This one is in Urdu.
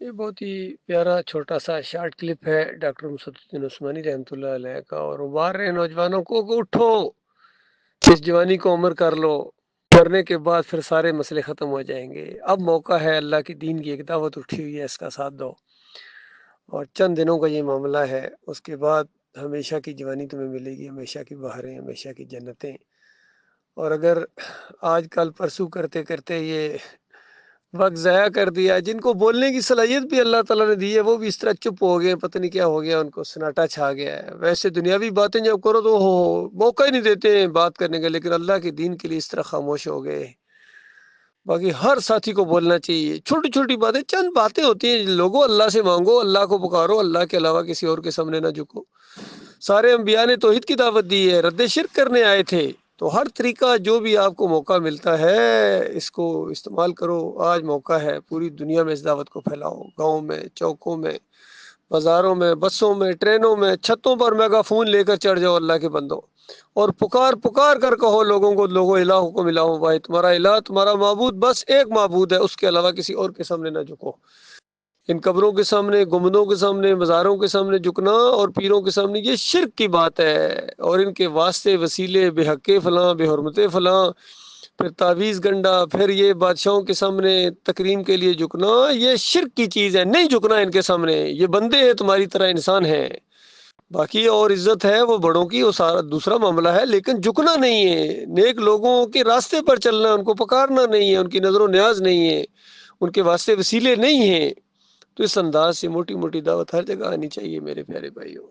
یہ بہت ہی پیارا چھوٹا سا شارٹ کلپ ہے ڈاکٹر مسد الدین عثمانی رحمۃ اللہ علیہ کا، اور ابھار رہے نوجوانوں کو کہ اٹھو، اس جوانی کو عمر کر لو، کرنے کے بعد پھر سارے مسئلے ختم ہو جائیں گے۔ اب موقع ہے، اللہ کی دین کی ایک دعوت اٹھی ہوئی ہے، اس کا ساتھ دو، اور چند دنوں کا یہ معاملہ ہے، اس کے بعد ہمیشہ کی جوانی تمہیں ملے گی، ہمیشہ کی بہاریں، ہمیشہ کی جنتیں۔ اور اگر آج کل پرسوں کرتے کرتے یہ وقت ضائع کر دیا، جن کو بولنے کی صلاحیت بھی اللہ تعالیٰ نے دی ہے وہ بھی اس طرح چپ ہو گئے، پتہ نہیں کیا ہو گیا، ان کو سناٹا چھا گیا ہے۔ ویسے دنیاوی باتیں جب کرو تو موقع ہی نہیں دیتے ہیں بات کرنے کا، لیکن اللہ کے دین کے لیے اس طرح خاموش ہو گئے۔ باقی ہر ساتھی کو بولنا چاہیے، چھوٹی چھوٹی باتیں، چند باتیں ہوتی ہیں، لوگوں اللہ سے مانگو، اللہ کو پکارو، اللہ کے علاوہ کسی اور کے سامنے نہ جھکو۔ سارے انبیاء نے توحید کی دعوت دی ہے، رد شرک کرنے آئے تھے، تو ہر طریقہ جو بھی آپ کو موقع ملتا ہے اس کو استعمال کرو۔ آج موقع ہے، پوری دنیا میں اس دعوت کو پھیلاؤ، گاؤں میں، چوکوں میں، بازاروں میں، بسوں میں، ٹرینوں میں، چھتوں پر میگا فون لے کر چڑھ جاؤ اللہ کے بندو، اور پکار پکار کر کہو لوگوں کو، لوگوں الہ کو ملاؤ بھائی، تمہارا الہ، تمہارا معبود بس ایک معبود ہے، اس کے علاوہ کسی اور کے سامنے نہ جھکو۔ ان قبروں کے سامنے، گنبدوں کے سامنے، مزاروں کے سامنے جھکنا اور پیروں کے سامنے، یہ شرک کی بات ہے، اور ان کے واسطے وسیلے، بے حق فلاں، بے حرمت فلاں، پھر تعویذ گنڈا، پھر یہ بادشاہوں کے سامنے تکریم کے لیے جھکنا، یہ شرک کی چیز ہے، نہیں جھکنا ان کے سامنے۔ یہ بندے ہیں، تمہاری طرح انسان ہیں، باقی اور عزت ہے وہ بڑوں کی، وہ سارا دوسرا معاملہ ہے، لیکن جھکنا نہیں ہے، نیک لوگوں کے راستے پر چلنا، ان کو پکارنا نہیں ہے، ان کی نظر و نیاز نہیں ہے، ان کے واسطے وسیلے نہیں ہیں۔ تو اس انداز سے موٹی موٹی دعوت ہر جگہ آنی چاہیے میرے پیارے بھائیوں۔